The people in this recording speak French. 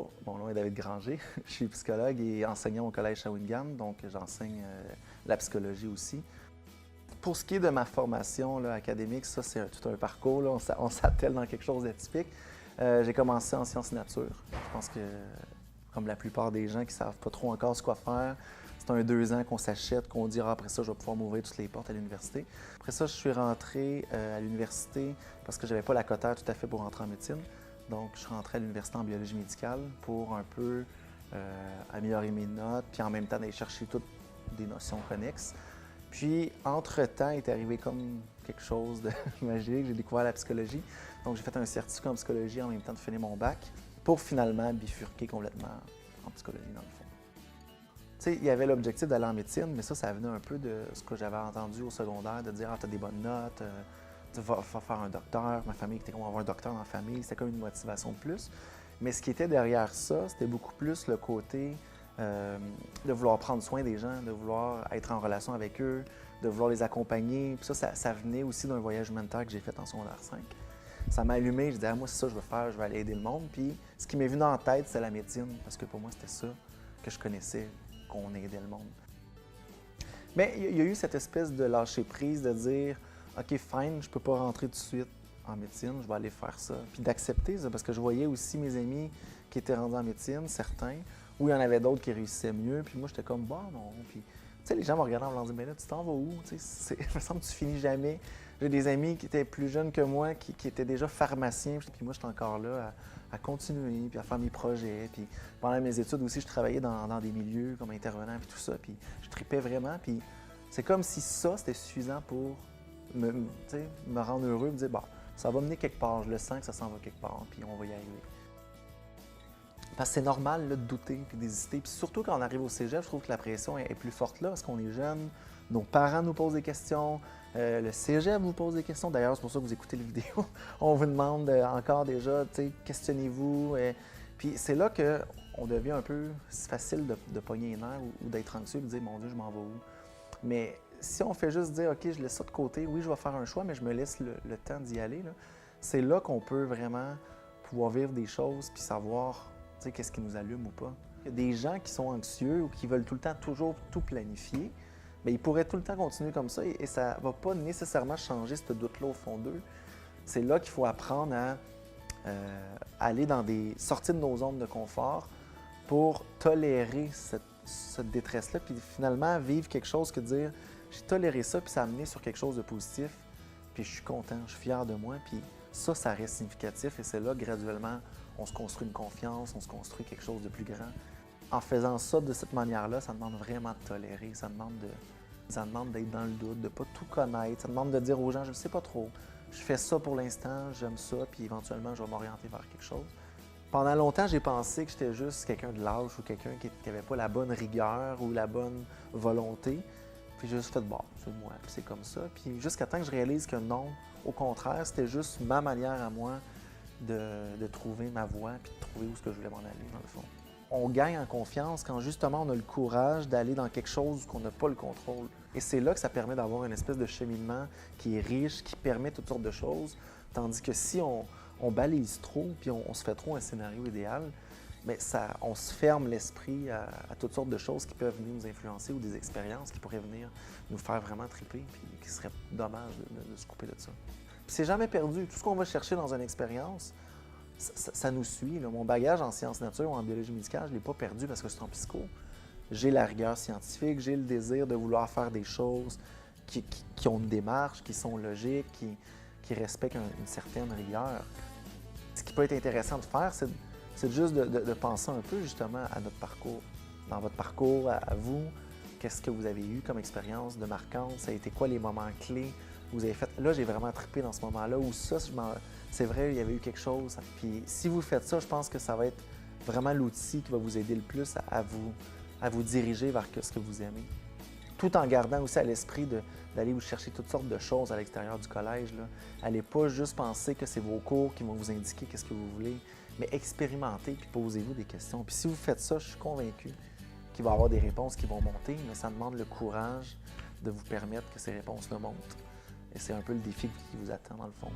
Bonjour, mon nom est David Granger. Je suis psychologue et enseignant au Collège Shawinigan, donc j'enseigne la psychologie aussi. Pour ce qui est de ma formation là, académique, ça c'est tout un parcours, là. On s'attelle dans quelque chose d'atypique. J'ai commencé en sciences nature. Je pense que, comme la plupart des gens qui ne savent pas trop encore ce quoi faire, c'est un 2 ans qu'on s'achète, qu'on dira après ça, je vais pouvoir m'ouvrir toutes les portes à l'université. Après ça, je suis rentré à l'université parce que je n'avais pas la cotère tout à fait pour rentrer en médecine. Donc, je suis rentré à l'université en biologie médicale pour un peu améliorer mes notes, puis en même temps d'aller chercher toutes des notions connexes. Puis, entre-temps, est arrivé comme quelque chose de magique. J'ai découvert la psychologie. Donc, j'ai fait un certificat en psychologie en même temps de finir mon bac pour finalement bifurquer complètement en psychologie, dans le fond. Tu sais, il y avait l'objectif d'aller en médecine, mais ça venait un peu de ce que j'avais entendu au secondaire, de dire « Ah, t'as des bonnes notes, tu vas faire un docteur. » Ma famille était comme avoir un docteur dans la famille, c'était comme une motivation de plus. Mais ce qui était derrière ça, c'était beaucoup plus le côté de vouloir prendre soin des gens, de vouloir être en relation avec eux, de vouloir les accompagner. Puis ça venait aussi d'un voyage humanitaire que j'ai fait en secondaire 5. Ça m'a allumé, je disais, ah, moi, c'est ça que je veux faire, je vais aller aider le monde. Puis ce qui m'est venu en tête, c'est la médecine, parce que pour moi, c'était ça que je connaissais, qu'on aidait le monde. Mais il y a eu cette espèce de lâcher-prise, de dire, OK, fine, je ne peux pas rentrer tout de suite en médecine, je vais aller faire ça. Puis d'accepter ça, parce que je voyais aussi mes amis qui étaient rendus en médecine, certains, ou il y en avait d'autres qui réussissaient mieux, puis moi, j'étais comme, bah non. Puis, tu sais, les gens me regardaient en me disant, mais là, tu t'en vas où? Tu sais, il me semble que tu finis jamais. J'ai des amis qui étaient plus jeunes que moi, qui étaient déjà pharmaciens, puis moi, j'étais encore là à continuer, puis à faire mes projets. Puis pendant mes études aussi, je travaillais dans des milieux comme intervenant, puis tout ça, puis je tripais vraiment. Puis c'est comme si ça, c'était suffisant pour me rendre heureux, me dire, bah, ça va mener quelque part, je le sens que ça s'en va quelque part, puis on va y arriver. Parce que c'est normal là, de douter puis d'hésiter. Puis surtout quand on arrive au cégep, je trouve que la pression est plus forte là parce qu'on est jeune, nos parents nous posent des questions, le cégep vous pose des questions. D'ailleurs, c'est pour ça que vous écoutez les vidéos. On vous demande encore déjà, questionnez-vous. Puis c'est là qu'on devient un peu facile de pogner les nerfs ou d'être anxieux et de dire, mon Dieu, je m'en vais où? Mais si on fait juste dire, OK, je laisse ça de côté, oui, je vais faire un choix, mais je me laisse le temps d'y aller, c'est là qu'on peut vraiment pouvoir vivre des choses puis savoir qu'est-ce qui nous allume ou pas. Il y a des gens qui sont anxieux ou qui veulent tout le temps toujours tout planifier, mais ils pourraient tout le temps continuer comme ça et ça ne va pas nécessairement changer ce doute-là au fond d'eux. C'est là qu'il faut apprendre à aller sortir de nos zones de confort pour tolérer cette détresse-là, puis finalement vivre quelque chose que dire j'ai toléré ça, puis ça a amené sur quelque chose de positif, puis je suis content, je suis fier de moi, puis ça reste significatif et c'est là, graduellement, on se construit une confiance, on se construit quelque chose de plus grand. En faisant ça de cette manière-là, ça demande vraiment de tolérer, ça demande d'être dans le doute, de ne pas tout connaître, ça demande de dire aux gens, je ne sais pas trop, je fais ça pour l'instant, j'aime ça, puis éventuellement, je vais m'orienter vers quelque chose. Pendant longtemps, j'ai pensé que j'étais juste quelqu'un de lâche ou quelqu'un qui n'avait pas la bonne rigueur ou la bonne volonté. Puis j'ai juste fait, bon, c'est moi, puis c'est comme ça. Puis jusqu'à temps que je réalise que non, au contraire, c'était juste ma manière à moi de trouver ma voie puis de trouver où est-ce que je voulais m'en aller, dans le fond. On gagne en confiance quand justement on a le courage d'aller dans quelque chose où on n'a pas le contrôle. Et c'est là que ça permet d'avoir une espèce de cheminement qui est riche, qui permet toutes sortes de choses. Tandis que si on balise trop puis on se fait trop un scénario idéal, bien, on se ferme l'esprit à toutes sortes de choses qui peuvent venir nous influencer ou des expériences qui pourraient venir nous faire vraiment triper puis qui serait dommage de se couper de ça. Puis c'est jamais perdu. Tout ce qu'on va chercher dans une expérience, ça nous suit. Là. Mon bagage en sciences nature ou en biologie médicale, je ne l'ai pas perdu parce que je suis en psycho. J'ai la rigueur scientifique, j'ai le désir de vouloir faire des choses qui ont une démarche, qui sont logiques, qui respectent une certaine rigueur. Ce qui peut être intéressant de faire, c'est juste de penser un peu justement à notre parcours. Dans votre parcours, à vous, qu'est-ce que vous avez eu comme expérience de marquante? Ça a été quoi les moments clés que vous avez fait? Là, j'ai vraiment trippé dans ce moment-là, où ça, c'est vrai, il y avait eu quelque chose. Puis si vous faites ça, je pense que ça va être vraiment l'outil qui va vous aider le plus à vous diriger vers ce que vous aimez. Tout en gardant aussi à l'esprit d'aller vous chercher toutes sortes de choses à l'extérieur du collège. Allez pas juste penser que c'est vos cours qui vont vous indiquer qu'est-ce que vous voulez, mais expérimentez puis posez-vous des questions. Puis si vous faites ça, je suis convaincu qu'il va y avoir des réponses qui vont monter, mais ça demande le courage de vous permettre que ces réponses-là montent. Et c'est un peu le défi qui vous attend dans le fond.